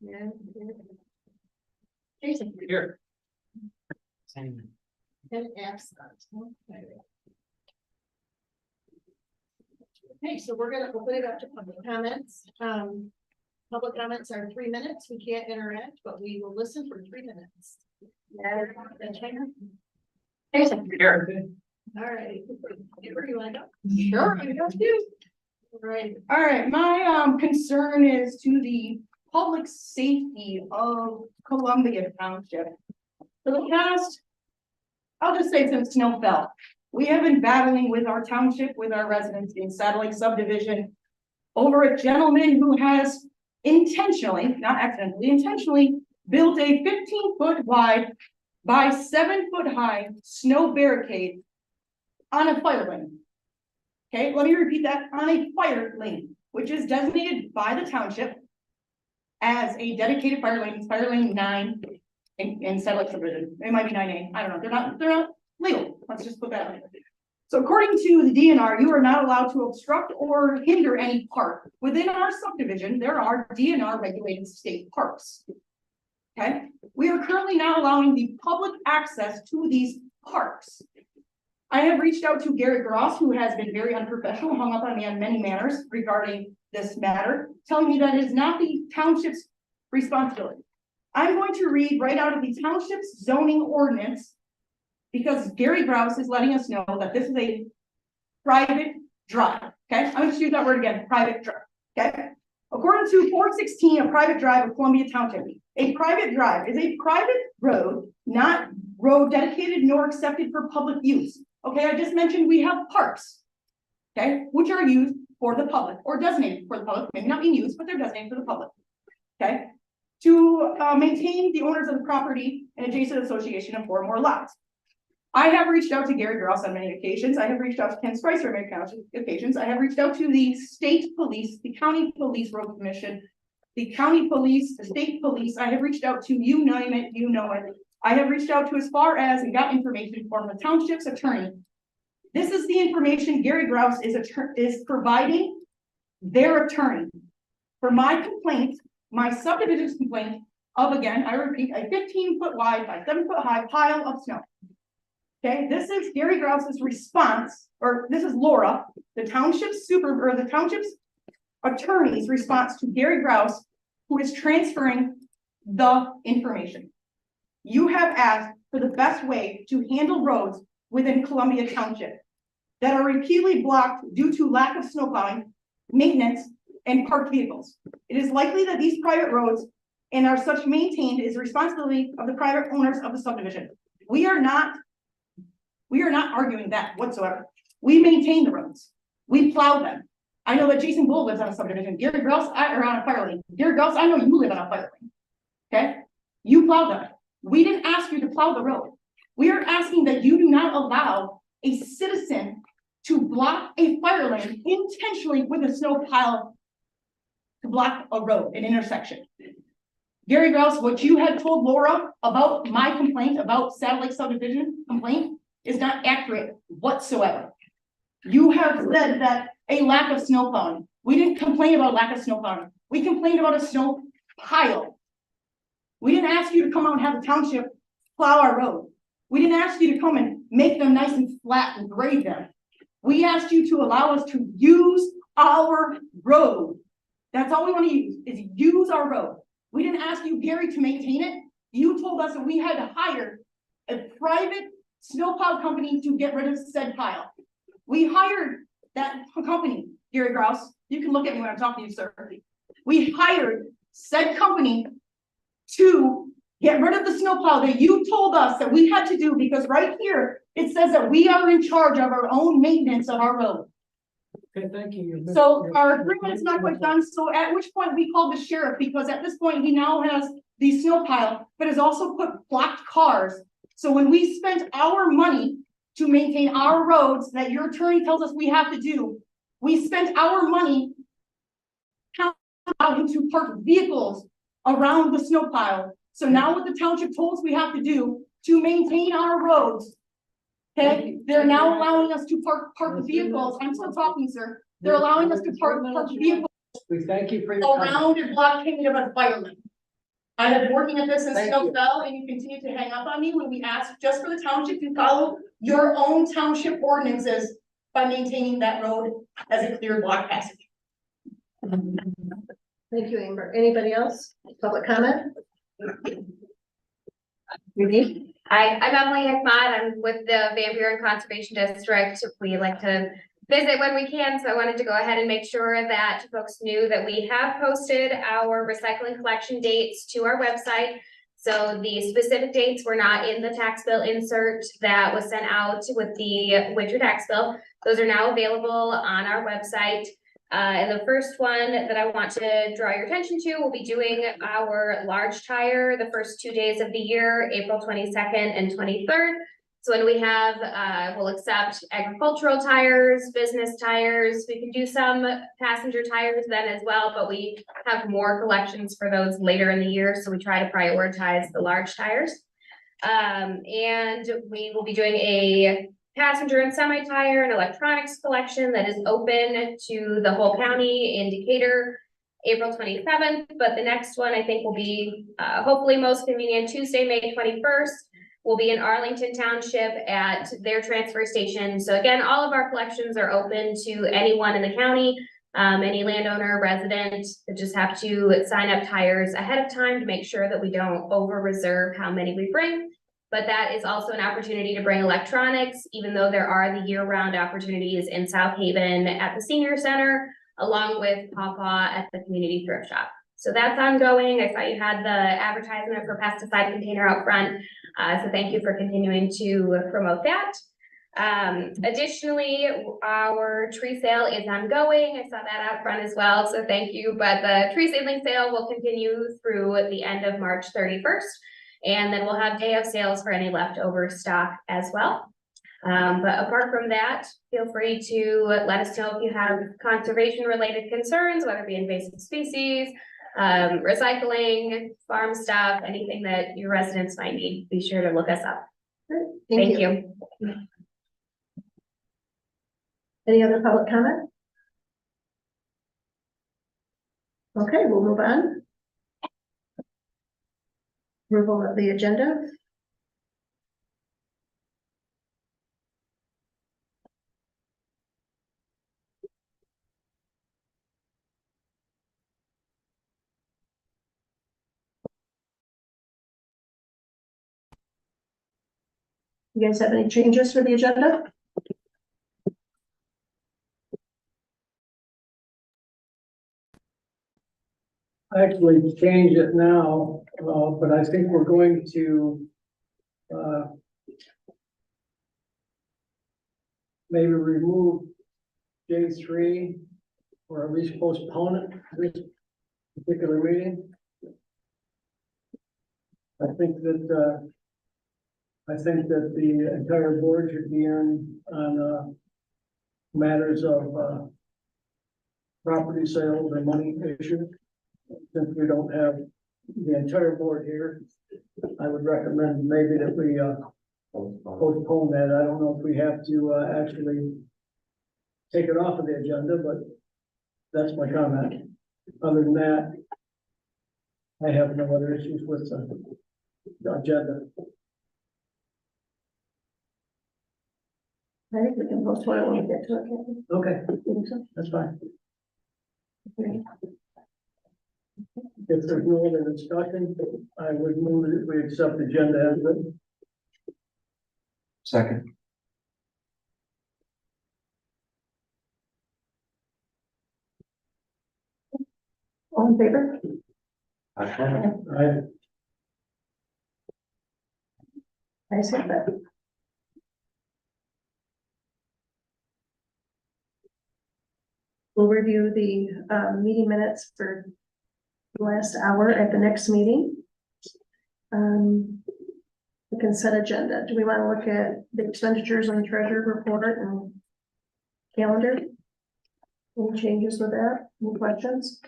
Yeah. Jason. Here. Same. And absent. Okay, so we're gonna open it up to public comments. Public comments are 3 minutes. We can't interact, but we will listen for 3 minutes. Jason. Here. All right. Where do you want to go? Sure, I got you. Right. All right, my concern is to the public safety of Columbia Township. For the past, I'll just say since snow fell, we have been battling with our township, with our residents in Satellite Subdivision over a gentleman who has intentionally, not accidentally, intentionally built a 15-foot wide by 7-foot high snow barricade on a fire lane. Okay, let me repeat that, on a fire lane, which is designated by the township as a dedicated fire lane 9 in Satellite Subdivision. It might be 9A, I don't know, they're not legal, let's just put that on. So according to the DNR, you are not allowed to obstruct or hinder any park. Within our subdivision, there are DNR regulated state parks. Okay, we are currently not allowing the public access to these parks. I have reached out to Gary Gross, who has been very unprofessional, hung up on me on many manners regarding this matter, telling me that it is not the township's responsibility. I'm going to read right out of the township's zoning ordinance because Gary Grouse is letting us know that this is a private drive. Okay, I'm going to use that word again, private drive. Okay, according to 416, a private drive of Columbia Township, a private drive is a private road, not road dedicated nor accepted for public use. Okay, I just mentioned we have parks, okay, which are used for the public or designated for the public, maybe not being used, but they're designated for the public. Okay, to maintain the owners of the property and adjacent association of 4 or more lots. I have reached out to Gary Gross on many occasions. I have reached out to Ken Spicer on many occasions. I have reached out to the state police, the county police road commission, the county police, the state police. I have reached out to, you name it, you know it. I have reached out to as far as and got information from the township's attorney. This is the information Gary Grouse is providing their attorney for my complaint, my subdivision's complaint of, again, I repeat, a 15-foot wide by 7-foot high pile of snow. Okay, this is Gary Grouse's response, or this is Laura, the township's attorney's response to Gary Grouse, who is transferring the information. You have asked for the best way to handle roads within Columbia Township that are repeatedly blocked due to lack of snow plowing, maintenance, and parked vehicles. It is likely that these private roads and are such maintained is the responsibility of the private owners of the subdivision. We are not arguing that whatsoever. We maintain the roads. We plow them. I know that Jason Bull lives on a subdivision. Gary Grouse are on a fire lane. Gary Grouse, I know you live on a fire lane. Okay? You plow them. We didn't ask you to plow the road. We are asking that you do not allow a citizen to block a fire lane intentionally with a snow pile to block a road, an intersection. Gary Grouse, what you had told Laura about my complaint, about Satellite Subdivision complaint, is not accurate whatsoever. You have said that a lack of snow plowing. We didn't complain about lack of snow plowing. We complained about a snow pile. We didn't ask you to come out and have the township plow our road. We didn't ask you to come and make them nice and flat and grade them. We asked you to allow us to use our road. That's all we want to use, is use our road. We didn't ask you, Gary, to maintain it. You told us that we had to hire a private snowplow company to get rid of said pile. We hired that company, Gary Grouse. You can look at me when I'm talking to you, sir. We hired said company to get rid of the snowplow that you told us that we had to do, because right here, it says that we are in charge of our own maintenance of our road. Okay, thank you. So our agreement is not quite done, so at which point we called the sheriff, because at this point he now has the snow pile, but has also put blocked cars. So when we spent our money to maintain our roads that your attorney tells us we have to do, we spent our money to park vehicles around the snow pile. So now what the township told us we have to do to maintain our roads, okay, they're now allowing us to park vehicles. I'm still talking, sir. They're allowing us to park vehicles We thank you for your around a blockade of a fire lane. I have been working at this since Thank snow you. fell, and you continue to hang up on me when we ask just for the township to follow your own township ordinances by maintaining that road as a clear block passage. Thank you, Amber. Anybody else? Public comment? Judy? Hi, I'm Emily Hickmott. I'm with the Van Buren Conservation District. We like to visit when we can, so I wanted to go ahead and make sure that folks knew that we have posted our recycling collection dates to our website. So the specific dates were not in the tax bill insert that was sent out with the winter tax bill. Those are now available on our website. And the first one that I want to draw your attention to, we'll be doing our large tire the first 2 days of the year, April 22nd and 23rd. So when we have, we'll accept agricultural tires, business tires, we can do some passenger tires then as well, but we have more collections for those later in the year, so we try to prioritize the large tires. And we will be doing a passenger and semi-tire and electronics collection that is open to the whole county in Decatur, April 27th, but the next one I think will be hopefully most convenient, Tuesday, May 21st. Will be in Arlington Township at their transfer station. So again, all of our collections are open to anyone in the county, any landowner, resident, that just have to sign up tires ahead of time to make sure that we don't over-reserve how many we bring. But that is also an opportunity to bring electronics, even though there are the year-round opportunities in South Haven at the senior center, along with Pawpaw at the community thrift shop. So that's ongoing. I saw you had the advertisement for pesticide container out front. So thank you for continuing to promote that. Additionally, our tree sale is ongoing. I saw that out front as well, so thank you. But the tree seedling sale will continue through the end of March 31st. And then we'll have day of sales for any leftover stock as well. But apart from that, feel free to let us know if you have conservation related concerns, whether it be invasive species, recycling, farm stuff, anything that your residents might need, be sure to look us up. Thank you. Any other public comment? Okay, we'll move on. Approval of the agenda. You guys have any changes for the agenda? I actually changed it now, but I think we're going to, maybe remove J3, or at least postpone it, this particular meeting. I think that the entire board should be in on, matters of, property sales or money issues. Since we don't have the entire board here, I would recommend maybe that we, postpone that. I don't know if we have to, actually take it off of the agenda, but that's my comment. Other than that, I have no other issues with the agenda. I think we can postpone it when we get to it. can't we? Okay, Think so? that's fine. Okay. If there's no other discussion, I would move that we accept the agenda as written. Second. All in favor? Aye. I said that. We'll review the meeting minutes for the last hour at the next meeting. The consent agenda. Do we want to look at the expenditures on the treasurer report and calendar? Any changes with that? Any questions?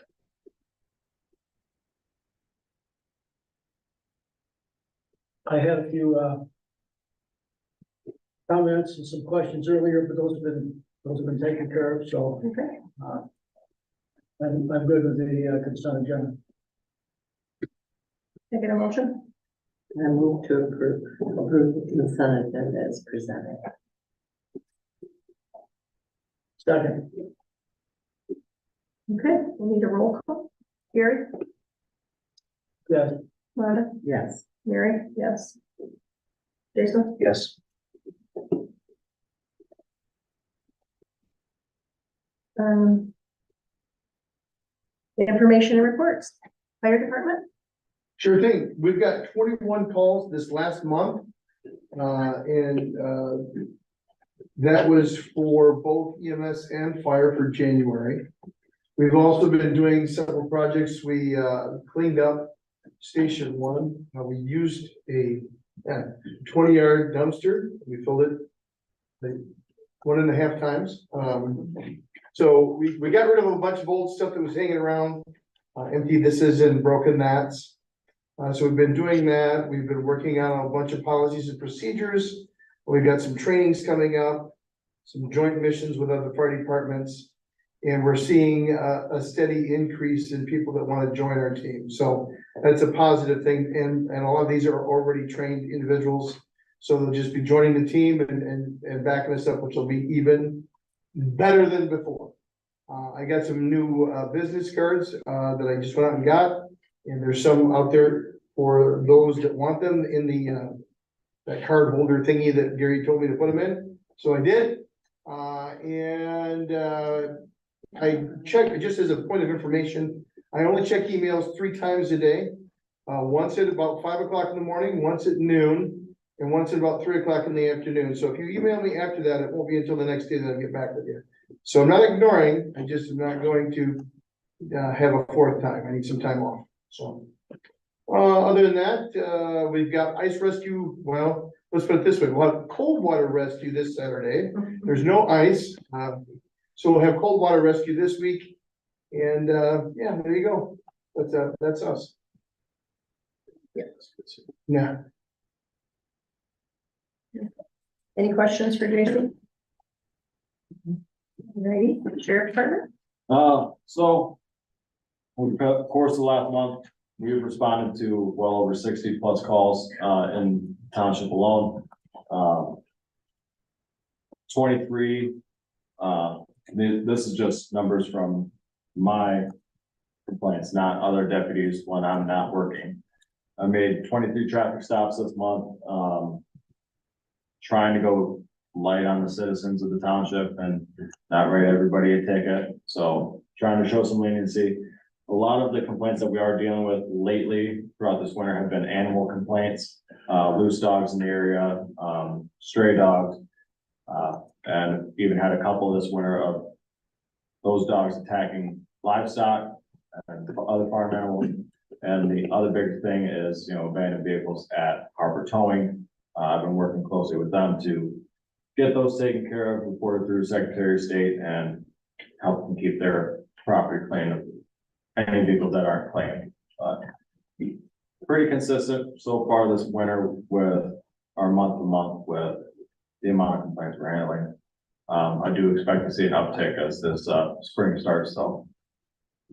I had a few comments and some questions earlier, but those have been taken care of, so Okay. I'm good with the consent agenda. Can I get a motion? I move to approve the consent agenda as presented. Second. Okay, we need a roll call. Gary, Yes. Rhonda, Yes. Mary, yes. Jason? Yes. The information and reports, fire department? Sure thing. We've got 21 calls this last month. That was for both EMS and fire for January. We've also been doing several projects. We cleaned up Station 1. We used a 20-yard dumpster. We filled it like 1.5 times. So we got rid of a bunch of old stuff that was hanging around, empty thises and broken mats. So we've been doing that. We've been working on a bunch of policies and procedures. We've got some trainings coming up, some joint missions with other fire departments. And we're seeing a steady increase in people that want to join our team. So that's a positive thing. And a lot of these are already trained individuals. So they'll just be joining the team and backing us up, which will be even better than before. I got some new business cards that I just went out and got. And there's some out there for those that want them in the that card holder thingy that Gary told me to put them in. So I did. I checked, just as a point of information, I only check emails 3 times a day. Once at about 5 o'clock in the morning, once at noon, and once at about 3 o'clock in the afternoon. So if you email me after that, it won't be until the next day that I get back with you. So I'm not ignoring, I just am not going to have a 4th time. I need some time off. So other than that, we've got ice rescue. Well, let's put it this way. We'll have cold water rescue this Saturday. There's no ice. So we'll have cold water rescue this week. And yeah, there you go. That's us. Yeah. Any questions for Jason? Ready, sheriff department? So, over the course of the last month, we've responded to well over 60+ calls, in township alone. 23, this is just numbers from my complaints, not other deputies when I'm not working. I made 23 traffic stops this month, trying to go light on the citizens of the township and not write everybody a ticket. So trying to show some leniency. A lot of the complaints that we are dealing with lately throughout this winter have been animal complaints, loose dogs in the area, stray dogs, and even had a couple this winter of those dogs attacking livestock and other farm animals. And the other big thing is, abandoned vehicles at Harbor Towing. I've been working closely with them to get those taken care of, reported through Secretary of State, and help them keep their property clean of any vehicles that aren't claimed. But pretty consistent so far this winter with our month to month with the amount of complaints we're handling. I do expect to see an uptick as this spring starts, so.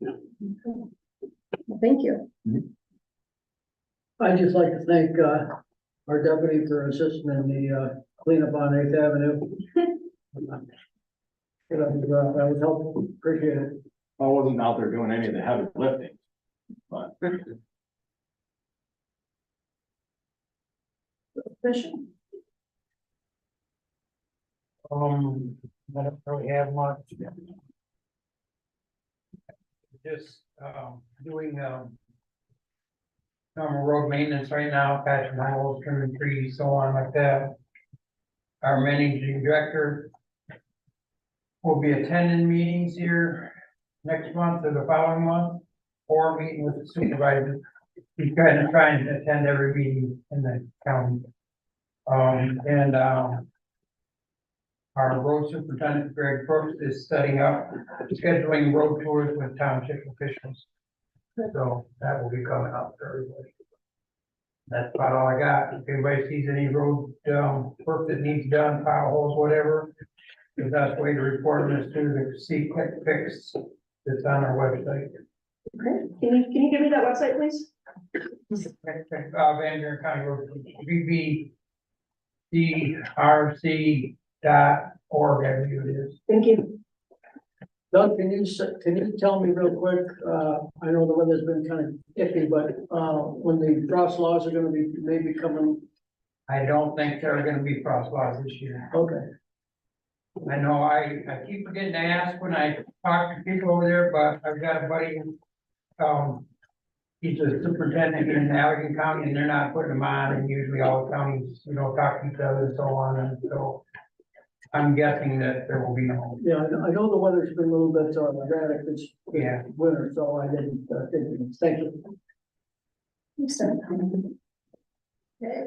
Well, thank you. I'd just like to thank our deputy for assisting in the cleanup on 8th Avenue. That was helpful. Appreciate it. I wasn't out there doing any of the heavy lifting, but Commission? I don't really have much. Just, doing, normal road maintenance right now, patching holes, trimming trees, so on like that. Our managing director will be attending meetings here next month or the following month, or meeting with the supervisor. He's kind of trying to attend every meeting in the county. Our road superintendent, Greg Brooks, is setting up, scheduling road tours with township officials. So that will be coming up for everybody. That's about all I got. If anybody sees any road, work that needs done, pile holes, whatever, the best way to report them is through the See Quick Fix that's on our website. Okay, can you give me that website, please? Van Buren County Road, VBDRC.org, I believe it is. Thank you. Doug, can you tell me real quick, I know the weather's been kind of iffy, but, when the frost laws are gonna be maybe coming, I don't think there are gonna be frost laws this year. okay. I know I keep forgetting to ask when I talk to people over there, but I've got a buddy, he's a superintendent in Allegan County, and they're not putting them on, and usually all the counties, talk to each other and so on, and so I'm guessing that there will be no, Yeah, I know the weather's been a little bit, erratic this yeah. winter, so I didn't, thank you. Okay.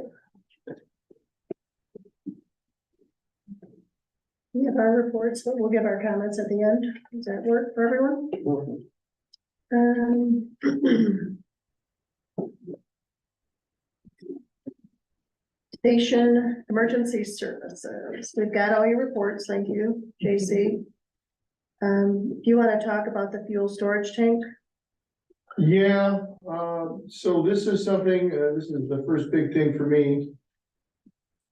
We have our reports, but we'll give our comments at the end. Does that work for everyone? Station Emergency Services. We've got all your reports. Thank you, JC. Do you want to talk about the fuel storage tank? Yeah, so this is something, this is the first big thing for me.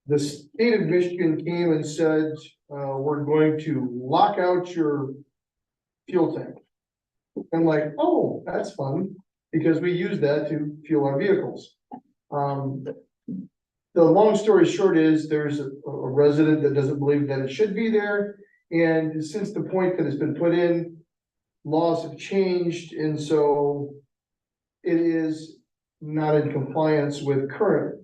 The state of Michigan came and said, we're going to lock out your fuel tank. I'm like, oh, that's fun, because we use that to fuel our vehicles. The long story short is there's a resident that doesn't believe that it should be there. And since the point that it's been put in, laws have changed, and so it is not in compliance with current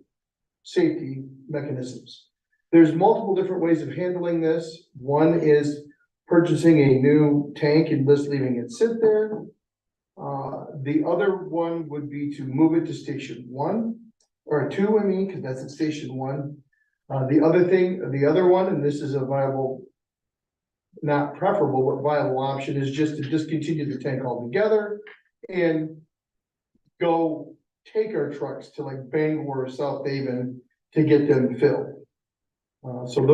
safety mechanisms. There's multiple different ways of handling this. One is purchasing a new tank and just leaving it sit there. The other one would be to move it to station 1 or 2, I mean, because that's at station 1. The other one, and this is a viable, not preferable, but viable option, is just to discontinue the tank altogether and go take our trucks to like Bangor or South Haven to get them filled. So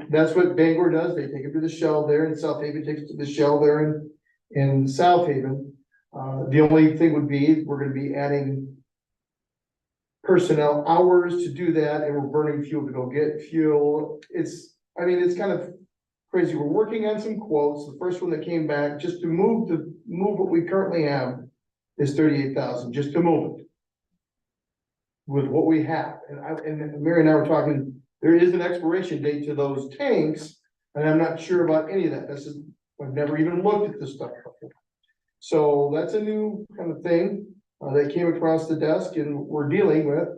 that's what Bangor does. They take it to the Shell there, and South Haven takes it to the Shell there in South Haven. The only thing would be, we're gonna be adding personnel hours to do that, and we're burning fuel to go get fuel. It's kind of crazy. We're working on some quotes. The first one that came back, just to move what we currently have, is $38,000, just to move it with what we have. And Mary and I were talking, there is an expiration date to those tanks, and I'm not sure about any of that. I've never even looked at this stuff before. So that's a new kind of thing that came across the desk and we're dealing with.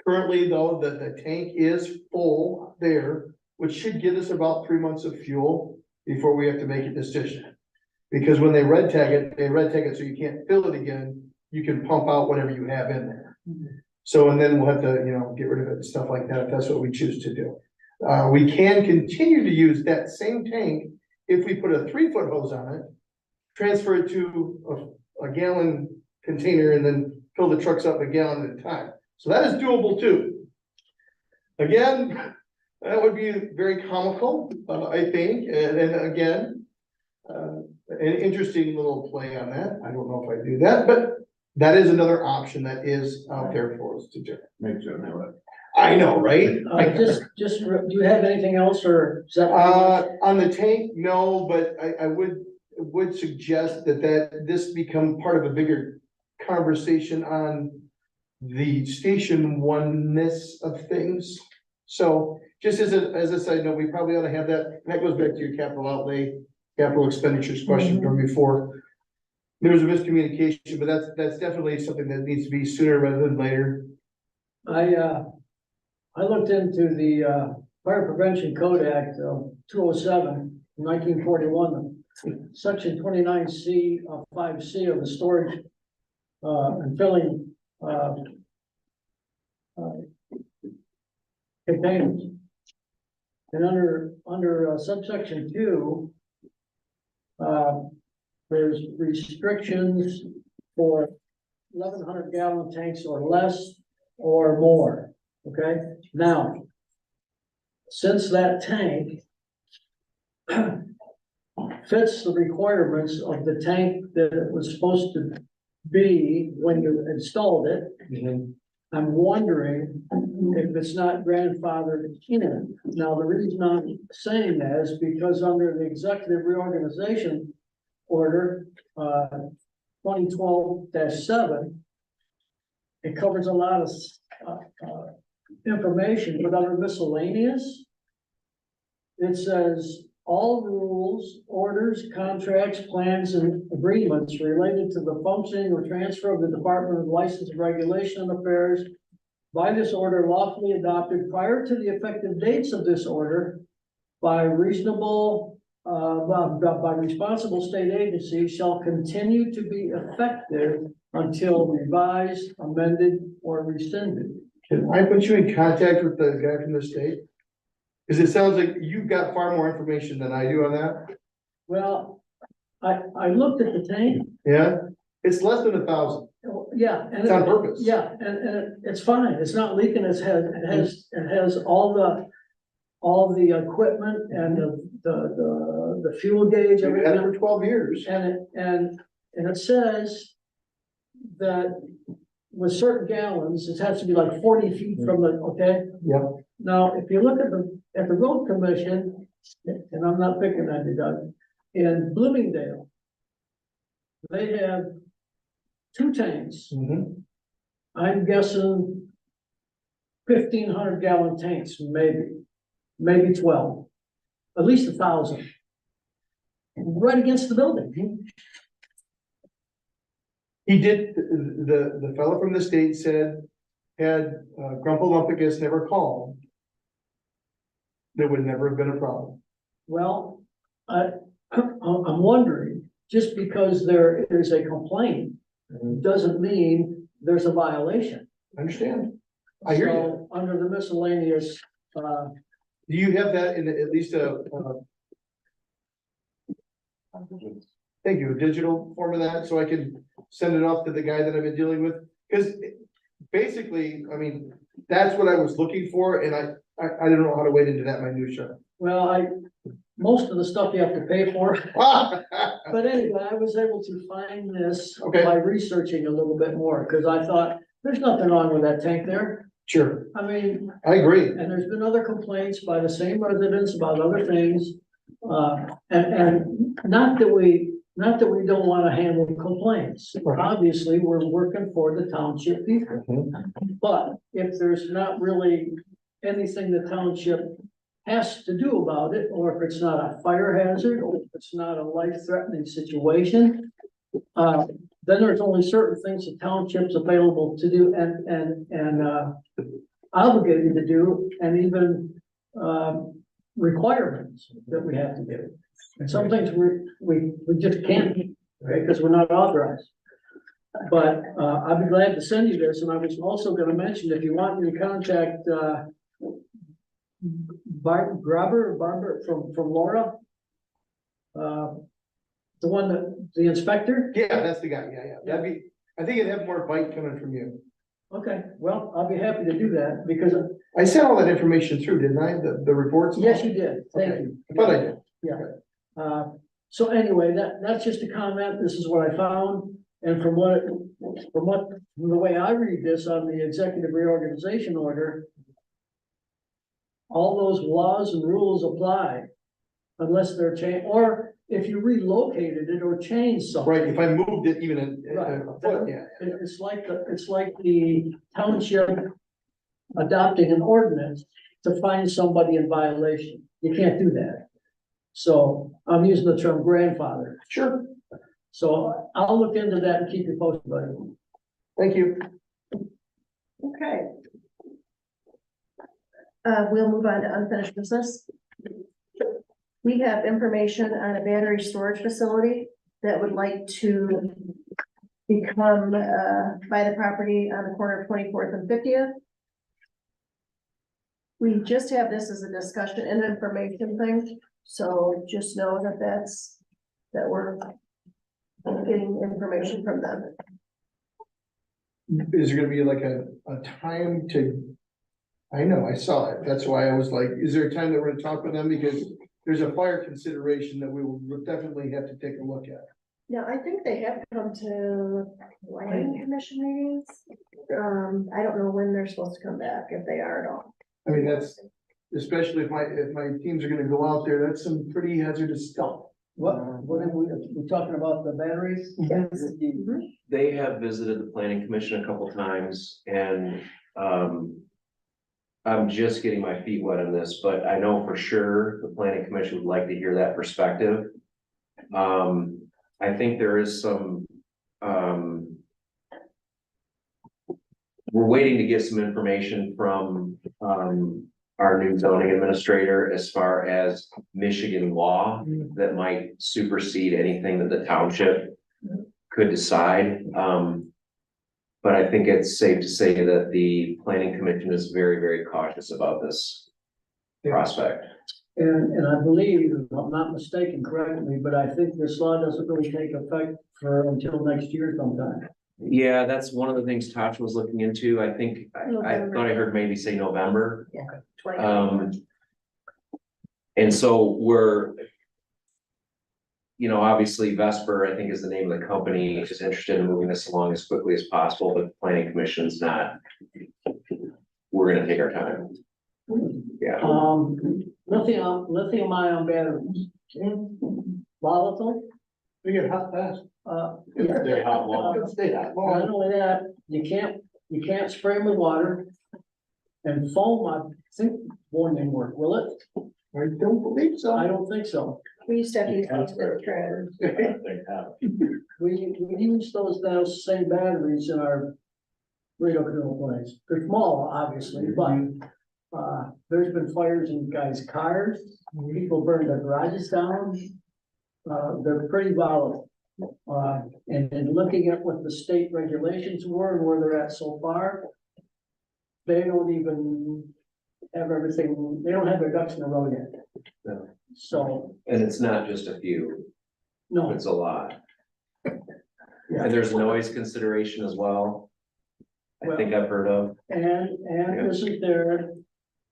Currently though, the tank is full there, which should give us about 3 months of fuel before we have to make a decision. Because when they red tag it so you can't fill it again, you can pump out whatever you have in there. So, and then we'll have to, get rid of it and stuff like that, if that's what we choose to do. We can continue to use that same tank if we put a 3-foot hose on it, transfer it to a gallon container, and then fill the trucks up a gallon at a time. So that is doable too. Again, that would be very comical, I think, and again, an interesting little play on that. I don't know if I do that, but that is another option that is out there for us to do. Make sure they would. I know, right? Do you have anything else, or is that? On the tank, no, but I would suggest that this become part of a bigger conversation on the station oneness of things. So just as a side note, we probably ought to have that, and that goes back to your capital outlay, capital expenditures question from before. There was a miscommunication, but that's definitely something that needs to be sooner rather than later. I looked into the Fire Prevention Code Act of 207, 1941, section 29C of 5C of the storage and filling containers. And under subsection 2, there's restrictions for 1,100 gallon tanks or less or more. Okay, now, since that tank fits the requirements of the tank that it was supposed to B, when you installed it, I'm wondering if it's not grandfathered in. Now, the reason I'm saying that is because under the executive reorganization order, 2012-7, it covers a lot of, information, but under miscellaneous, it says all rules, orders, contracts, plans, and agreements related to the functioning or transfer of the Department of License and Regulation and Affairs by this order lawfully adopted prior to the effective dates of this order by reasonable, by responsible state agencies shall continue to be effective until revised, amended, or rescinded. Can I put you in contact with the guy from the state? Cause it sounds like you've got far more information than I do on that. Well, I looked at the tank. Yeah, it's less than 1,000. Yeah. and It's on purpose. Yeah, and it's fine, it's not leaking, it has all the equipment and the fuel gauge, We've had it everything. for 12 years. And it says that with certain gallons, it has to be like 40 feet from the, okay? Yep. Now, if you look at the road commission, and I'm not picking on you, Doug, in Bloomingdale, they have 2 tanks. Mhm. I'm guessing 1,500 gallon tanks, maybe 12, at least 1,000. Right against the building. He did, the fellow from the state said, had Grumpolumpicus never called, there would never have been a problem. Well, I'm wondering, just because there is a complaint, doesn't mean there's a violation. I understand. I hear you. So, under the miscellaneous, Do you have that in at least thank you, a digital form of that, so I can send it off to the guy that I've been dealing with? Because basically, I mean, that's what I was looking for, and I don't know how to wade into that minutia. well, most of the stuff you have to pay for. But anyway, I was able to find this Okay. by researching a little bit more, because I thought, there's nothing wrong with that tank there. Sure, I mean, I agree. and there's been other complaints by the same residents about other things. And not that we don't wanna handle complaints. Right. Obviously, we're working for the township people. But if there's not really anything the township has to do about it, or if it's not a fire hazard, or if it's not a life-threatening situation, then there's only certain things the township's available to do and obligated to do, and even, requirements that we have to do. And some things we just can't, right, because we're not authorized. But, I'd be glad to send you this, and I was also gonna mention, if you want me to contact, Barbara from Laura. The one the inspector? Yeah, that's the guy, yeah, that'd be, I think it'd have more bite coming from you. Okay, well, I'll be happy to do that, because, I sent all that information through, didn't I, the reports? yes, you did, thank Okay. you. I thought I did. So anyway, that's just a comment, this is what I found, and from the way I read this on the executive reorganization order, all those laws and rules apply unless they're changed, or if you relocated it or changed something. Right, if I moved it even Right. a foot, yeah. It's like the township adopting an ordinance to find somebody in violation. You can't do that. So I'm using the term grandfather. Sure, So I'll look into that and keep you posted, buddy. thank you. Okay. We'll move on to unfinished business. We have information on a battery storage facility that would like to become, by the property on the corner of 24th and 50th. We just have this as a discussion and information thing, so just know that we're getting information from them. Is there gonna be like a time to? I know, I saw it, that's why I was like, is there a time that we're gonna talk with them, because there's a fire consideration that we will definitely have to take a look at. Yeah, I think they have come to planning commission meetings. I don't know when they're supposed to come back, if they are at all. I mean, that's, especially if my teams are gonna go out there, that's some pretty hazardous stuff. What are we talking about the batteries? Yes. They have visited the planning commission a couple times and, I'm just getting my feet wet on this, but I know for sure the planning commission would like to hear that perspective. I think there is some, we're waiting to get some information from, our new zoning administrator as far as Michigan law that might supersede anything that the township could decide. But I think it's safe to say that the planning commission is very, very cautious about this prospect. And I believe, if I'm not mistaken, correct me, but I think this law doesn't really take effect until next year sometime. Yeah, that's one of the things Tasha was looking into. I think, I thought I heard maybe say November. And so obviously Vesper, I think is the name of the company, is interested in moving this along as quickly as possible, but the planning commission's not. We're gonna take our time. Yeah, Lithium ion batteries. Volatile. They get hot fast. Stay hot long. Stay hot Not long. only that, you can't spray them with water. And foam, I think, won't even work, will it? I don't believe so. I don't think so. We used to have to use those for the trailer. We use those same batteries in our radio control planes. They're small, obviously, but there's been fires in guys' cars. People burned their garages down. They're pretty volatile. And looking at what the state regulations were and where they're at so far, they don't even have everything, they don't have their ducks in a row yet. No. So, and it's not just a few, no, it's a lot. And there's noise consideration as well. I think I've heard of. and isn't there,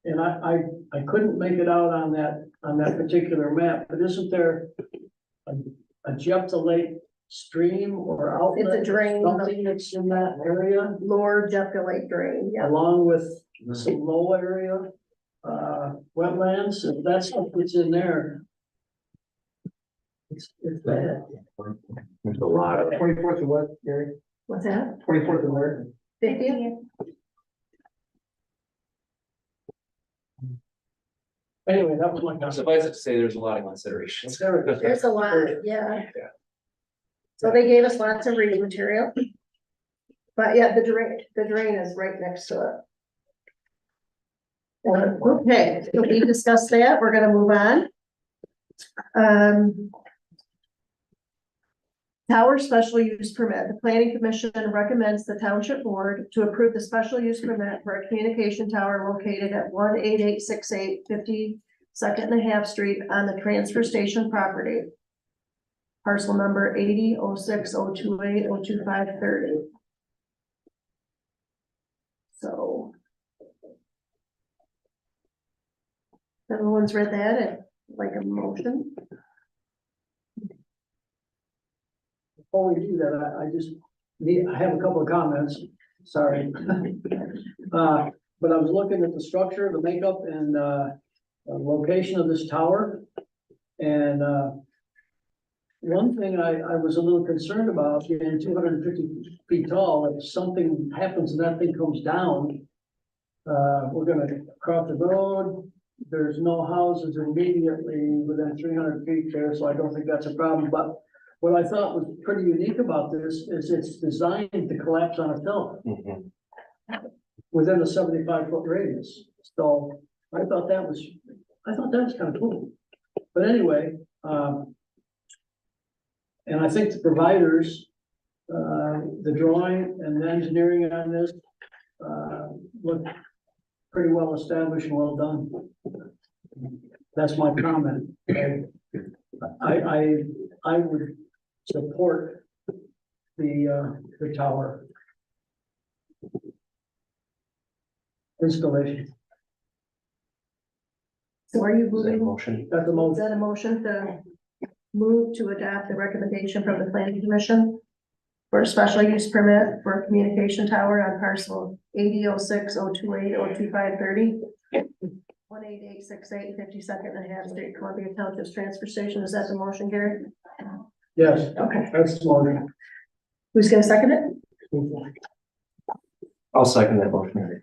and I couldn't make it out on that particular map, but isn't there a Jephthah Lake stream or outlet? It's a drain. Something that's in that area, Lower Jephthah Lake Drain, yeah. along with some low area, wetlands, if that's what's in there. It's bad. There's a lot of. 24th of what, Gary? What's that? 24th of where? 50th? Anyway, that was my comment. Suffice it to say, there's a lot of considerations. There's a lot, yeah. So they gave us lots of reading material. But yeah, the drain is right next to it. Okay, so we discussed that, we're gonna move on. Tower special use permit, the planning commission recommends the township board to approve the special use permit for a communication tower located at 18868 52nd and a half street on the transfer station property. Parcel number 800602802530. So. Everyone's read that, and like a motion. Before we do that, I have a couple of comments, sorry. But I was looking at the structure, the makeup and, location of this tower. And, one thing I was a little concerned about, being 250 feet tall, if something happens and that thing comes down, we're gonna cross the road. There's no houses immediately within 300 feet there, so I don't think that's a problem, but what I thought was pretty unique about this is it's designed to collapse on itself within a 75-foot radius. So I thought that was kind of cool. But anyway, and I think the providers, the drawing and the engineering on this, look pretty well established and well done. That's my comment. I would support the tower installation. So are you Is that a moving? motion? That's the Is most, that a motion to move to adopt the recommendation from the planning commission for a special use permit for a communication tower on parcel 800602802530. 18868 52nd and a half State Columbia Township's transfer station. Is that the motion, Gary? Yes, Okay. that's the motion. Who's gonna second it? I'll second that motion.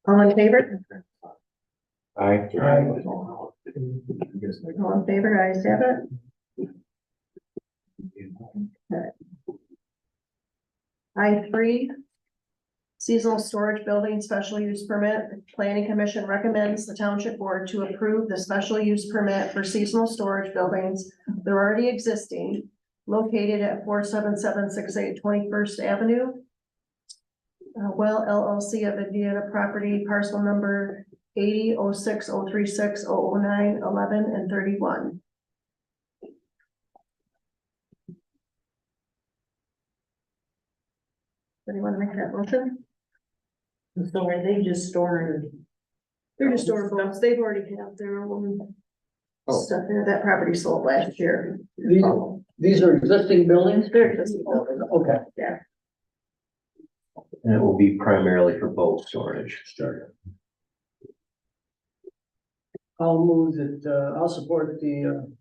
All in favor? Aye. All in favor, ayes have it. I3, seasonal storage building special use permit. Planning Commission recommends the township board to approve the special use permit for seasonal storage buildings. They're already existing, located at 47768 21st Avenue. Well LLC of Indiana property, parcel number 800603600911 and 31. Anyone make that motion? So are they just storing? They're just storing books. They've already have their own Oh. stuff there. That property sold last year. These are existing buildings? They're just, Okay. And it will be primarily for boat storage. Sure. I'll move that, I'll support the,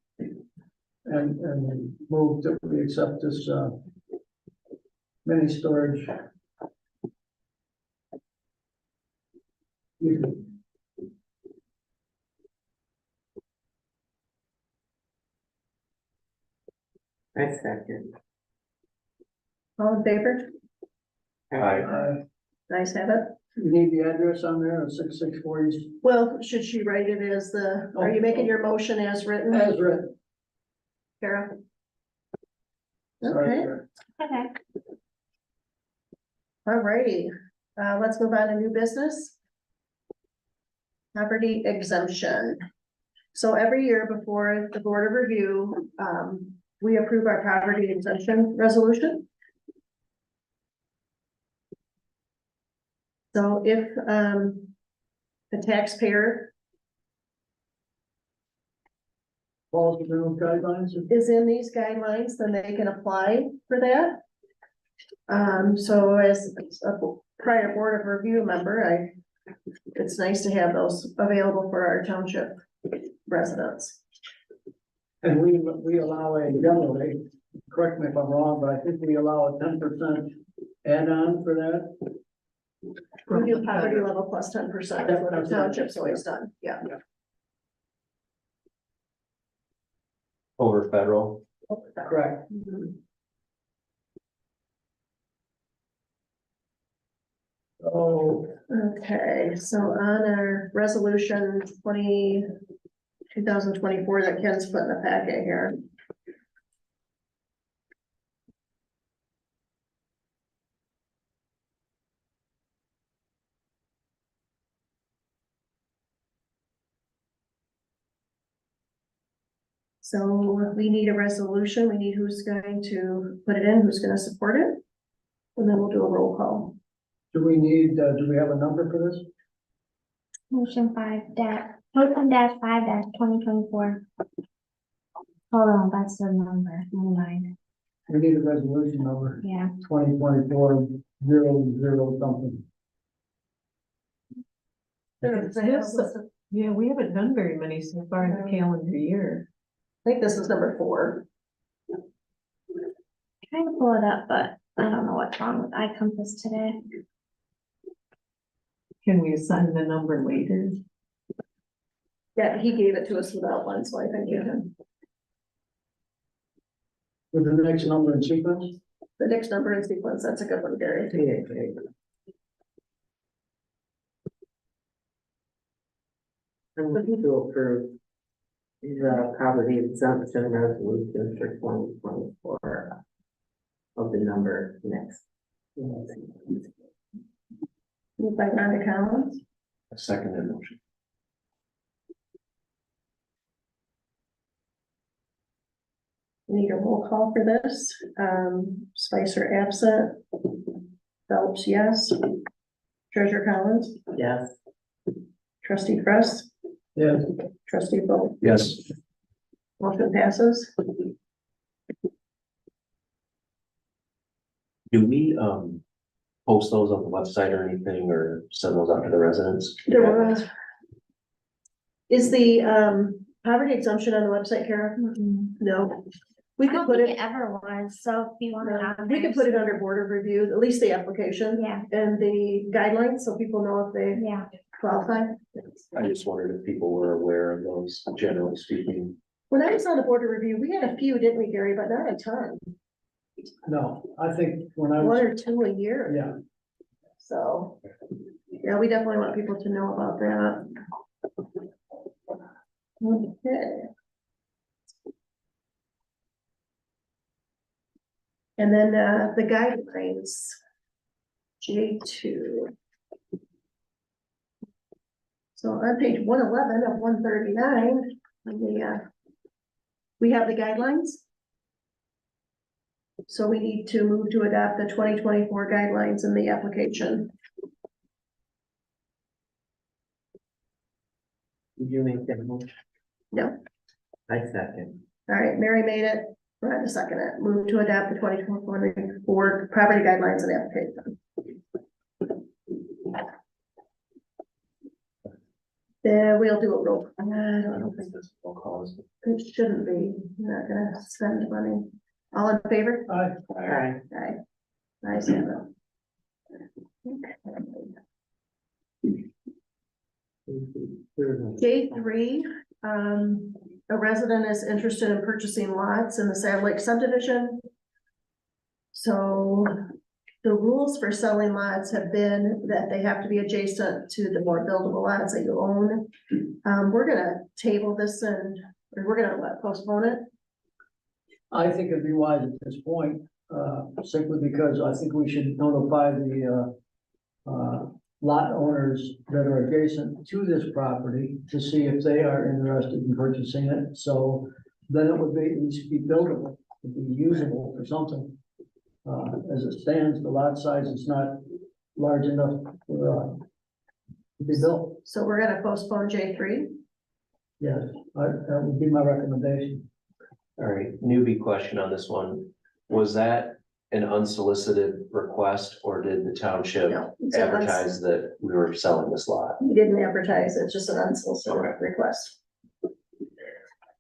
and move that we accept this, mini storage. I second. all in favor? Aye. Nice have it. You need the address on there, 664 East, Well, should she write it as are you making your motion as written, as written. Kara? Sorry, Okay, sir. Okay. all righty. Let's move on to new business. Property exemption. So every year before the Board of Review, we approve our property exemption resolution. So if, the taxpayer Follows the new guidelines. is in these guidelines, then they can apply for that. So as a prior Board of Review member, it's nice to have those available for our township residents. And we allow generally, correct me if I'm wrong, but I think we allow a 10% add-on for that. We do poverty level plus 10%, that's what our township's always done, yeah. Over federal. Correct. Mhm. Oh, Okay, so on our resolution 2024 that Ken's put in the packet here. So we need a resolution, we need who's going to put it in, who's gonna support it. And then we'll do a roll call. do we have a number for this? Motion 5-2024. Hold on, that's the number, never mind, We need a resolution number, yeah. 2024-00 something. Yeah, we haven't done very many so far in the calendar year. I think this is number 4. Trying to pull it up, but I don't know what's wrong with iCompass today. Can we assign the number later? Yeah, he gave it to us without one, so I think you can. With the next number in sequence? The next number in sequence, that's a good one, Gary. I'm looking to approve the poverty exemption resolution for 2024 of the number next. Moved by Rhonda Collins, A second that motion. we need a roll call for this. Spicer absent. Phelps, yes. Treasurer Collins, Yes. trustee Press, Yes. trustee Bolt. Yes. Motion passes. Do we, post those on the website or anything, or send those out to the residents? There was. Is the, poverty exemption on the website, Kara? No. We I could don't put think it, it ever was, so if you want it we could put it under board of review, at least the application Yeah, and the guidelines, so people know if they yeah. qualify. I just wondered if people were aware of those, generally speaking. When I was on the board of review, we had a few, didn't we, Gary, but not a ton, No, I think when I one was, or two a year. yeah, So, yeah, we definitely want people to know about that. Okay. And then, the guidelines. J2. So on page 111 of 139, we have the guidelines. So we need to move to adopt the 2024 guidelines in the application. Did you make that motion? No. I second. All right, Mary made it, Brad to second it. Move to adopt the 2024 property guidelines and application. Then we'll do a roll. I don't know if this phone call is. it shouldn't be. You're not gonna spend money. All in favor? I, Aye. Aye. Nice have it. J3, a resident is interested in purchasing lots in the Saddle Lake subdivision. So the rules for selling lots have been that they have to be adjacent to the more buildable lots that you own. We're gonna table this and, or we're gonna postpone it. I think it'd be wise at this point, simply because I think we should notify the, lot owners that are adjacent to this property to see if they are interested in purchasing it, so then it would be, at least be buildable, it'd be usable for something. As it stands, the lot size is not large enough for, to be built. So we're gonna postpone J3. Yes, that would be my recommendation. All right, newbie question on this one. Was that an unsolicited request, or did the township No, advertise that we were selling this lot? we didn't advertise, it's just an unsolicited Okay. request.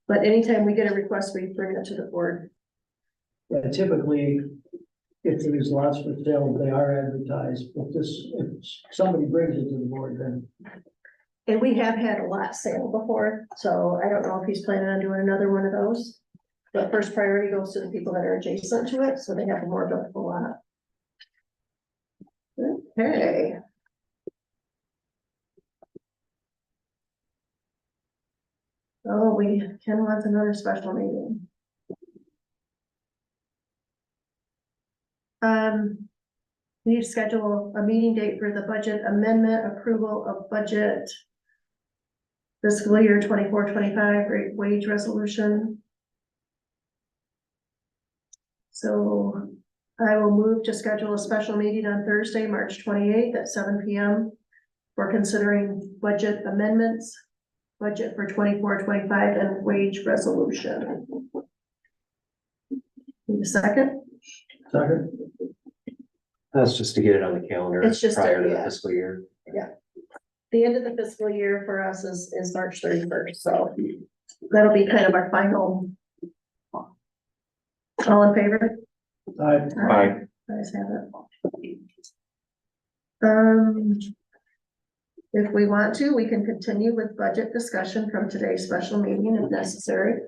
But anytime we get a request, we bring it to the board. Yeah, typically, if there's lots for sale, they are advertised, if somebody brings it to the board, then And we have had a lot sale before, so I don't know if he's planning on doing another one of those. But first priority goes to the people that are adjacent to it, so they have a more buildable lot. Okay. Oh, Ken wants another special meeting. We need to schedule a meeting date for the budget amendment, approval of budget. Fiscal year 24-25 rate wage resolution. So I will move to schedule a special meeting on Thursday, March 28th at 7 p.m. for considering budget amendments, budget for 24-25 and wage resolution. Need a second? second, That's just to get it on the calendar It's just prior to the yeah. fiscal year. The end of the fiscal year for us is March 31st, so that'll be kind of our final. All in favor? Aye. Guys have it. If we want to, we can continue with budget discussion from today's special meeting if necessary.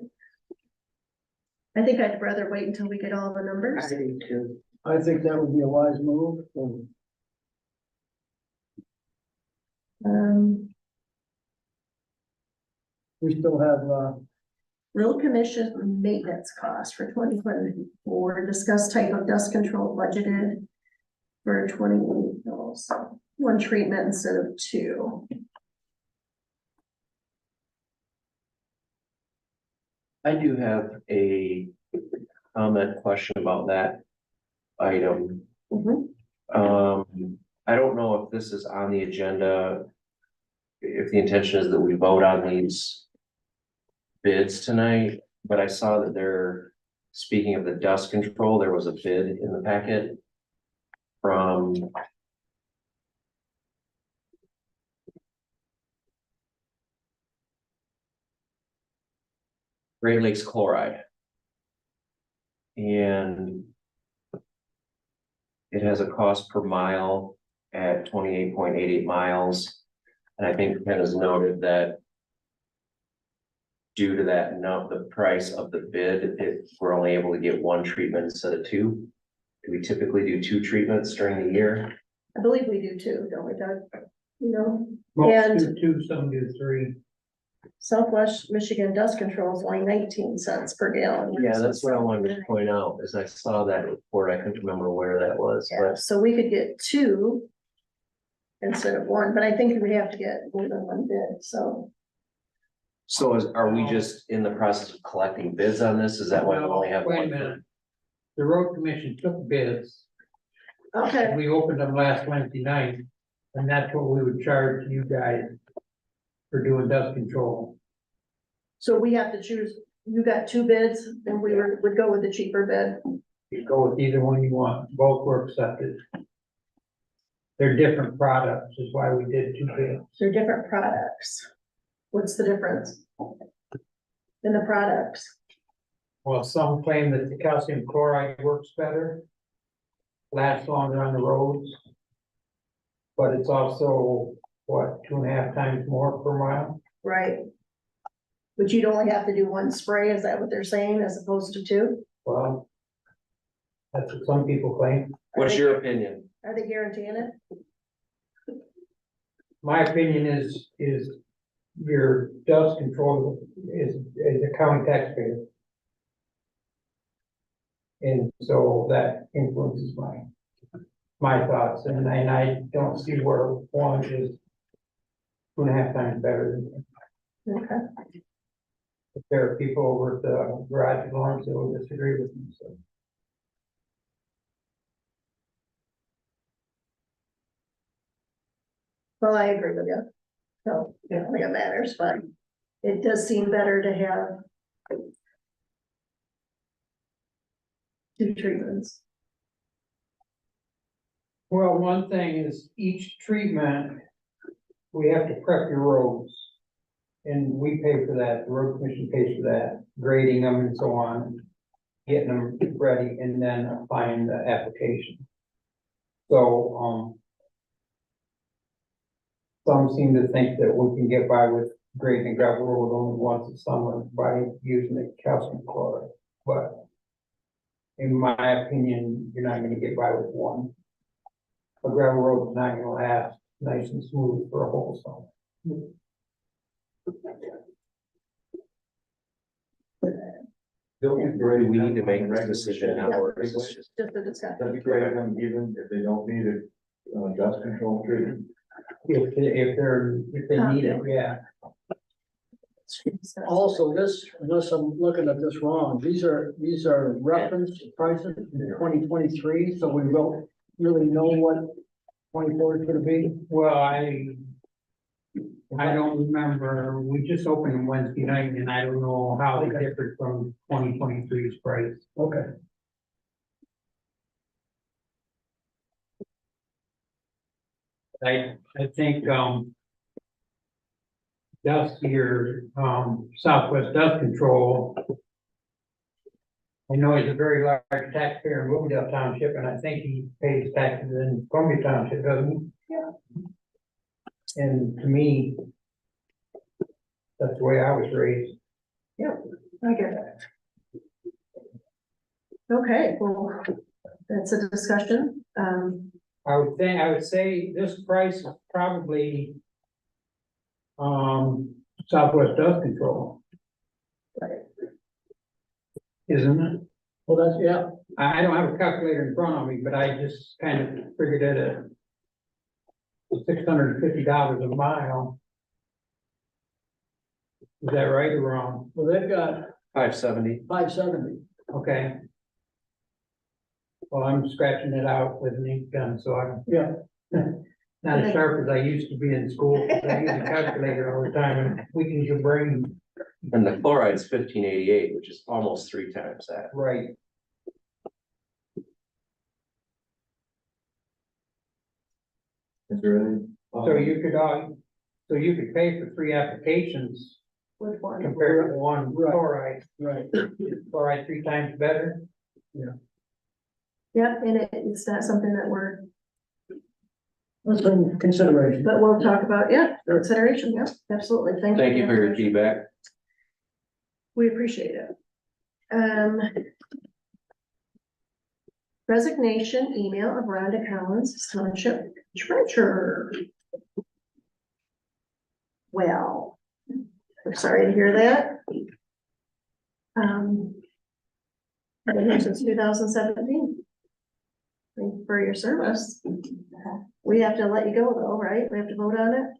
I think I'd rather wait until we get all the I numbers. do too. I think that would be a wise move. We still have, Road commission maintenance cost for 2024, discuss type of dust control budgeted for 28 mills, one treatment instead of two. I do have a comment question about that item. Mhm. I don't know if this is on the agenda. If the intention is that we vote on these bids tonight, but I saw that they're, speaking of the dust control, there was a bid in the packet from Great Lakes Chloride. And it has a cost per mile at 28.88 miles. And I think Ken has noted that due to that, the price of the bid, we're only able to get one treatment instead of two. Do we typically do two treatments during the year? I believe we do too, don't we, Doug? You know, Most And- do two, some do three. Southwest Michigan dust control is only 19 cents per gallon. Yeah, that's what I wanted to point out, is I saw that report, I couldn't remember where that was, Yeah, but so we could get two instead of one, but I think we have to get more than one bid, so. so are we just in the process of collecting bids on this? Is that why we Well, only have wait a one? minute. The road commission took bids, Okay, and we opened them last Wednesday night, and that's what we would charge you guys for doing dust control. so we have to choose, you got two bids, and would go with the cheaper bid. You go with either one you want, both were accepted. They're different products, is why we did two bids. They're different products. What's the difference? In the products? Well, some claim that the calcium chloride works better, lasts longer on the roads. But it's also, what, 2.5 times more per mile? Right. But you'd only have to do one spray, is that what they're saying, as opposed to two? Well, that's what some people claim. What's your opinion? Are they guaranteeing it? My opinion is your dust control is a county taxpayer. And so that influences my thoughts, and I don't see where one is 2.5 times better than. Okay. If there are people over at the garage at Lawrence that will disagree with me, so. Well, I agree with you. So, I don't think it matters, but it does seem better to have two treatments. Well, one thing is each treatment, we have to prep your roads. And we pay for that, the road commission pays for that, grading them and so on, getting them ready and then applying the application. So, some seem to think that we can get by with grading and gravel road only once a summer by using the calcium chloride, but in my opinion, you're not gonna get by with one. A gravel road is not gonna last nice and smooth for a whole summer. Do we need to make this decision now, or is this just? Just a discussion. That'd be great, and even if they don't need it, dust control treatment. If they need it, yeah. Also, this, unless I'm looking at this wrong, these are reference prices in 2023, so we don't really know what 24 is gonna be. Well, I don't remember, we just opened them Wednesday night and I don't know how they differed from 2023's price. Okay. I think, dust your, Southwest Dust Control. I know he's a very large taxpayer in Bloomingdale Township, and I think he pays taxes in Columbia Township, doesn't he? Yeah. And to me, that's the way I was raised. I get it. Okay, well, that's a discussion. I would say this price is probably Southwest Dust Control. Right. Isn't it? Well, that's, yeah, I don't have a calculator in front of me, but I just kind of figured it at $650 a mile. Is that right or wrong? well, they've got 570. 570. Okay. Well, I'm scratching it out with an ink gun, so I'm Yeah, not as sharp as I used to be in school. I use a calculator all the time and weakens your brain. And the chloride's 1588, which is almost 3 times that. Right. Is there any? So you could pay for 3 applications With one. compared to one Right. chloride. Right. Chloride 3 times better. Yep, and it's not something that we're, That's in consideration. but we'll talk about, yeah, consideration, yeah, absolutely. Thank you for your feedback. We appreciate it. Resignation email of Rhonda Collins, Township Treasurer. Well, we're sorry to hear that. I've been here since 2017. Thank you for your service. We have to let you go though, right? We have to vote on it?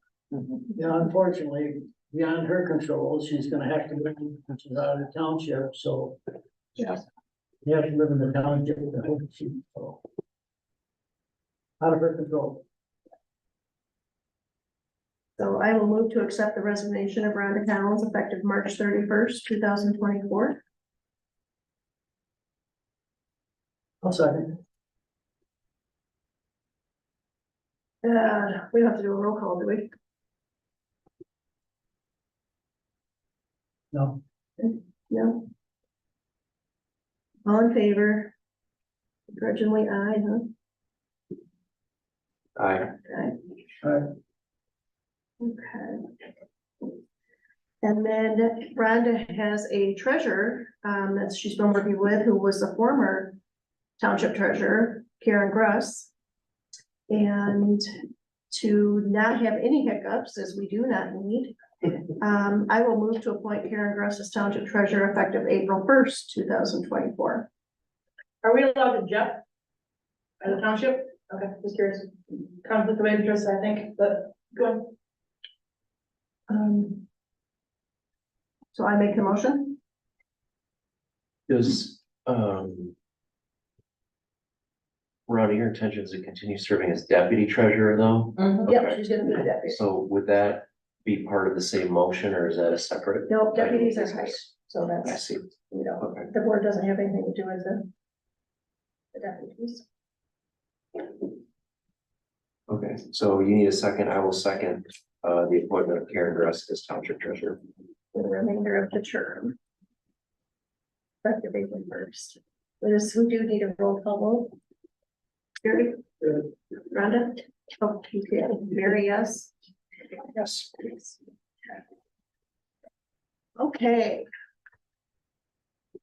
Yeah, unfortunately, beyond her control, she's gonna have to live, when she's out of the township, so. Yeah. You have to live in the township, the whole sheet, so. Out of her control. So I will move to accept the resignation of Rhonda Collins effective March 31st, 2024. I'll second. We don't have to do a roll call, do we? No, No? All in favor? Grudgingly, aye, huh? Aye. Okay. Aye. Okay. And then Rhonda has a treasurer, that she's been working with, who was the former township treasurer, Karen Gruss. And to not have any hiccups, as we do not need, I will move to appoint Karen Gruss as township treasurer effective April 1st, 2024. Are we allowed to object? As a township? Okay, just curious. Conflict of interest, I think, but go ahead. So I make the motion? Does, Ronnie, your intention is to continue serving as deputy treasurer though? Yep, Okay. she's gonna be the deputy. So would that be part of the same motion or is that a separate? No, deputies are item of hired, business? so I that's, see. you know, Okay. the board doesn't have anything to do with the deputies. Okay, so you need a second. I will second, the appointment of Karen Gruss as township treasurer. For the remainder of the term. Effective April 1st. We do need a roll call vote. Gary? Rhonda? Oh, okay, Mary, yes. Yes. Okay.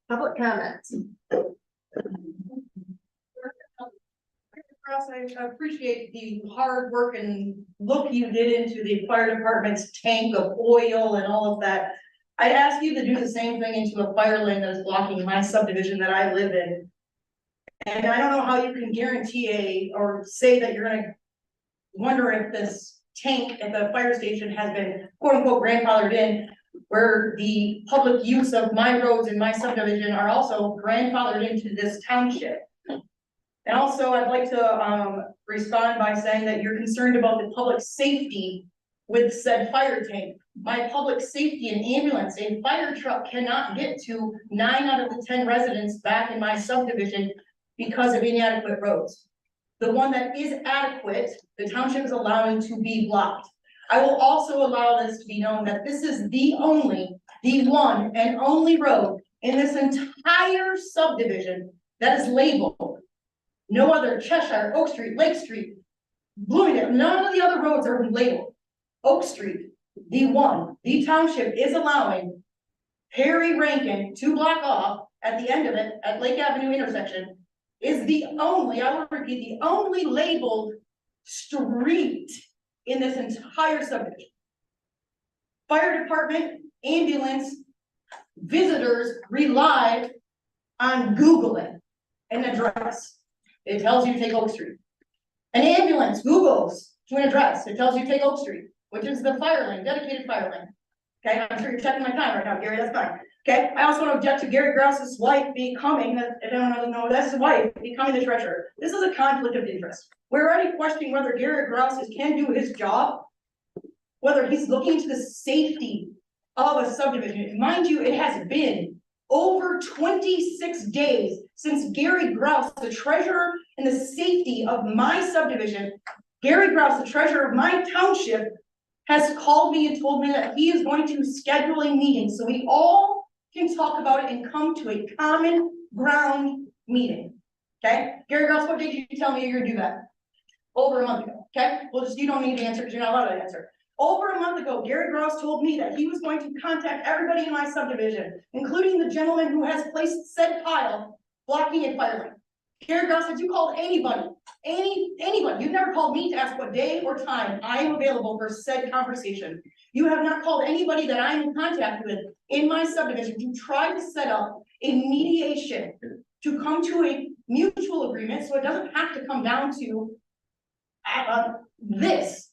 Public comments. Ross, I appreciate the hard work and look you did into the fire department's tank of oil and all of that. I ask you to do the same thing into a fire lane that is blocking my subdivision that I live in. And I don't know how you can guarantee or say that you're gonna wonder if this tank at the fire station has been quote unquote grandfathered in, where the public use of my roads and my subdivision are also grandfathered into this township. And also, I'd like to respond by saying that you're concerned about the public safety with said fire tank. My public safety and ambulance, a fire truck cannot get to 9 out of the 10 residents back in my subdivision because of inadequate roads. The one that is adequate, the township is allowing to be blocked. I will also allow this to be known that this is the one and only road in this entire subdivision that is labeled. No other Cheshire, Oak Street, Lake Street, Bloomingdale, none of the other roads are labeled. Oak Street, the township is allowing Harry Rankin to block off at the end of it at Lake Avenue intersection is the only, I will repeat, the only labeled street in this entire subdivision. Fire department, ambulance, visitors rely on Googling an address. It tells you to take Oak Street. An ambulance Googles to an address. It tells you to take Oak Street, which is the fire lane, dedicated fire lane. Okay, I'm sure you're checking my time right now, Gary, that's fine. Okay, I also want to object to Gary Grouse's wife becoming, if anyone doesn't know, that's his wife, becoming the treasurer. This is a conflict of interest. We're already questioning whether Gary Grouse can do his job, whether he's looking into the safety of a subdivision. Mind you, it has been over 26 days since Gary Grouse, the treasurer and the safety of my subdivision, Gary Grouse, the treasurer of my township, has called me and told me that he is going to schedule a meeting so we all can talk about it and come to a common ground meeting. Okay, Gary Grouse, what date did you tell me you're gonna do that? Over a month ago, okay? Well, just, you don't need to answer because you're not allowed to answer. Over a month ago, Gary Grouse told me that he was going to contact everybody in my subdivision, including the gentleman who has placed said pile blocking a fire lane. Gary Grouse, have you called anybody? Anybody? You've never called me to ask what day or time I am available for said conversation. You have not called anybody that I am in contact with in my subdivision to try to set up a mediation to come to a mutual agreement, so it doesn't have to come down to this.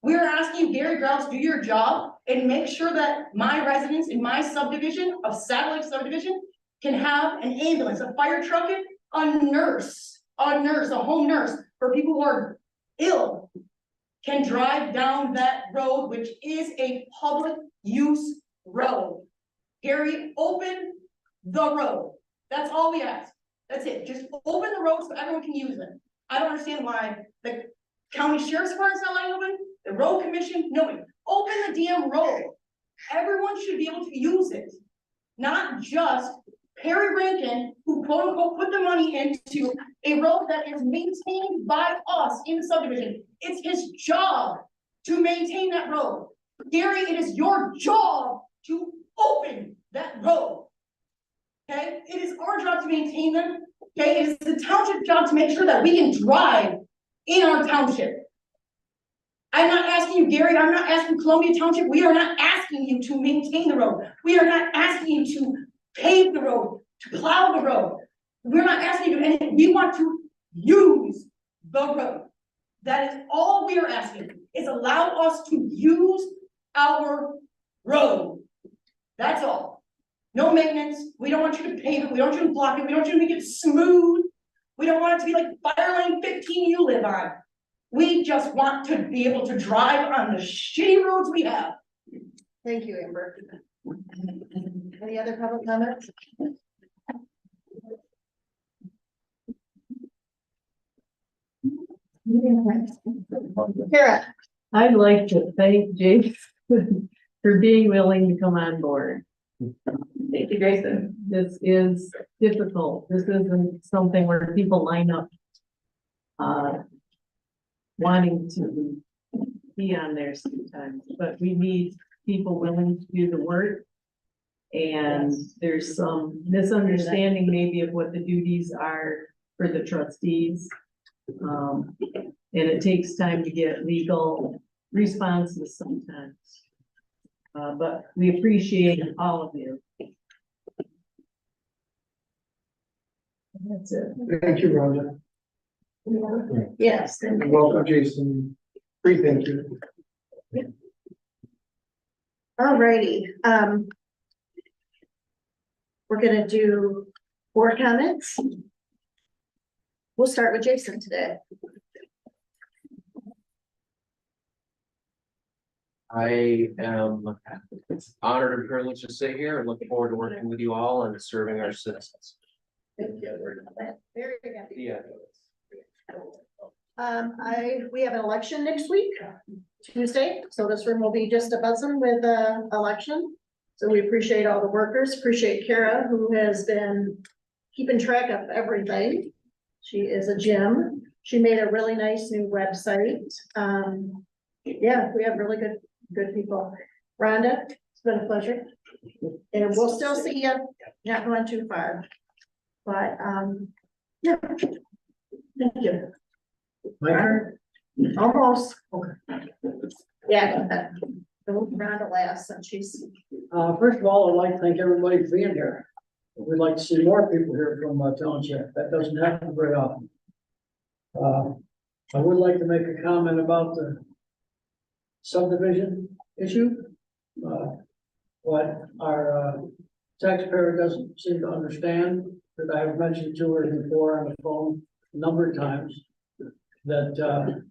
We are asking Gary Grouse, do your job and make sure that my residents in my subdivision of Satellite subdivision can have an ambulance, a fire truck, a nurse, a home nurse for people who are ill can drive down that road, which is a public use road. Gary, open the road. That's all we ask. That's it. Just open the road so everyone can use it. I don't understand why the county sheriff's department's not letting open, the road commission, nobody. Open the damn road. Everyone should be able to use it. Not just Perry Rankin, who quote unquote put the money into a road that is maintained by us in the subdivision. It's his job to maintain that road. Gary, it is your job to open that road. Okay, it is our job to maintain them. Okay, it is the township job to make sure that we can drive in our township. I'm not asking you, Gary, I'm not asking Columbia Township, we are not asking you to maintain the road. We are not asking you to pave the road, to plow the road. We're not asking you to do anything. We want to use the road. That is all we are asking, is allow us to use our road. That's all. No maintenance. We don't want you to pave it. We don't want you to block it. We don't want you to make it smooth. We don't want it to be like fire lane 15 you live on. We just want to be able to drive on the shitty roads we have. Thank you, Amber. Any other public comments? Kara, I'd like to thank Jason for being willing to come on board. Thank you, Jason. This is difficult. This isn't something where people line up wanting to be on there sometimes, but we need people willing to do the work. And there's some misunderstanding maybe of what the duties are for the trustees. And it takes time to get legal responses sometimes. But we appreciate all of you. That's it. Thank you, Rhonda. yes, And welcome, Jason. Thank you. alrighty, we're gonna do board comments. We'll start with Jason today. I am honored and privileged to sit here and looking forward to working with you all and serving our citizens. Thank you. Very happy. Yeah. We have an election next week, Tuesday, so this room will be just a buzzing with election. So we appreciate all the workers, appreciate Kara, who has been keeping track of everything. She is a gem. She made a really nice new website. Yeah, we have really good people. Rhonda, it's been a pleasure. And we'll still see you, not going too far. But, yeah. Thank you. My turn? Almost. Yeah. Rhonda last, and she's. First of all, I'd like to thank everybody for being here. We'd like to see more people here from township. That doesn't happen very often. I would like to make a comment about the subdivision issue. What our taxpayer doesn't seem to understand, that I have mentioned to her before on the phone a number of times, that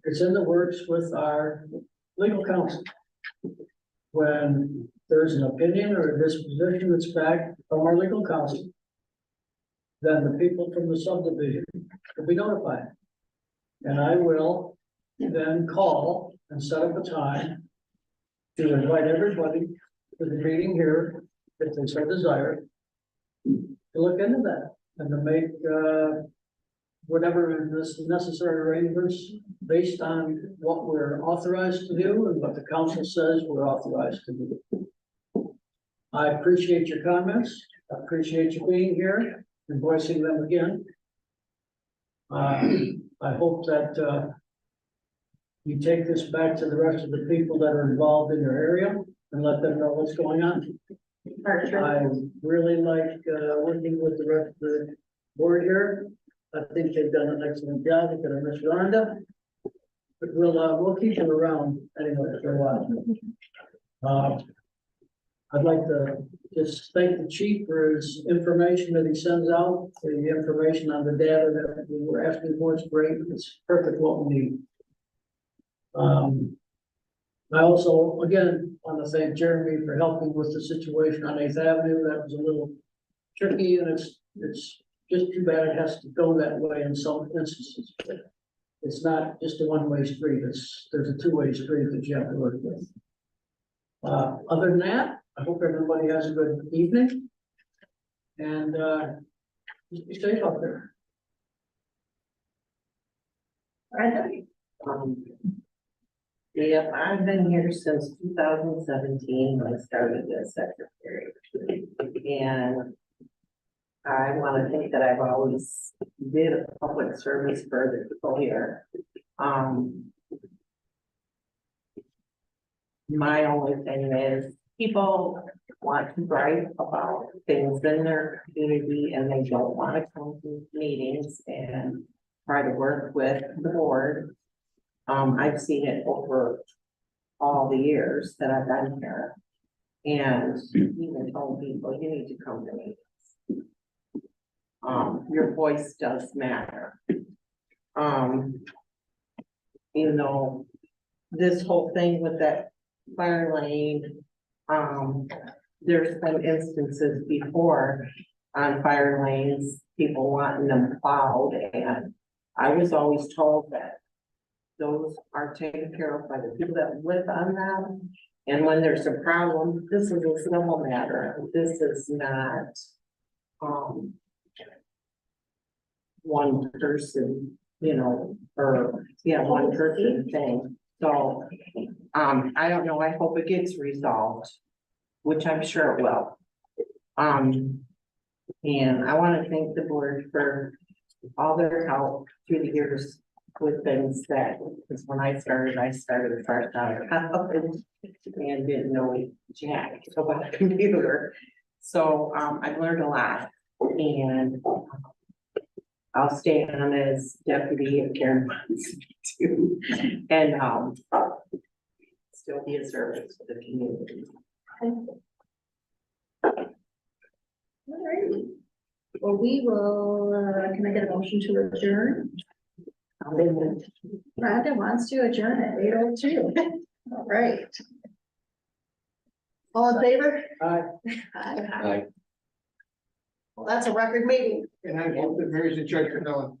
it's in the works with our legal counsel. When there's an opinion or a disposition that's back from our legal counsel, then the people from the subdivision will be notified. And I will then call and set up a time to invite everybody to the meeting here, if they so desire, to look into that and to make, whatever is necessary arrangements based on what we're authorized to do and what the council says we're authorized to do. I appreciate your comments. I appreciate you being here and voicing them again. I hope that, you take this back to the rest of the people that are involved in your area and let them know what's going on. I really like, working with the rest of the board here. I think they've done an excellent job. Look at Miss Rhonda. But we'll keep them around anyway for a while. I'd like to just thank the chief for his information that he sends out, for the information on the data that we were asking for. It's great. It's perfect what we need. I also, again, want to thank Jeremy for helping with the situation on 8th Avenue. That was a little tricky, and it's just too bad it has to go that way in some instances. It's not just a one-way street. There's a two-way street that you have to work with. Other than that, I hope everybody has a good evening. And, just be safe out there. Yeah, I've been here since 2017 when I started as secretary. And I want to think that I've always did a public service for the people here. My only thing is people want to write about things in their community and they don't want to come to meetings and try to work with the board. I've seen it over all the years that I've been here. And even told people, you need to come to meetings. Your voice does matter. You know, this whole thing with that fire lane, there's been instances before on fire lanes, people wanting them plowed, and I was always told that those are taken care of by the people that live on them. And when there's a problem, this is a civil matter. This is not, one person, you know, or, yeah, one person thing. So, I don't know. I hope it gets resolved, which I'm sure it will. And I want to thank the board for all their help through the years with things that, because when I started fresh out of college and didn't know jack about a computer. So, I've learned a lot, and I'll stay on as deputy if Karen wants me to, and, still be a service to the community. Alrighty. Well, we will, can I get a motion to adjourn? Rhonda wants to adjourn at 8:02. All right. All in favor? Aye. Aye. Well, that's a record meeting. And I hope that Mary's in charge of knowing.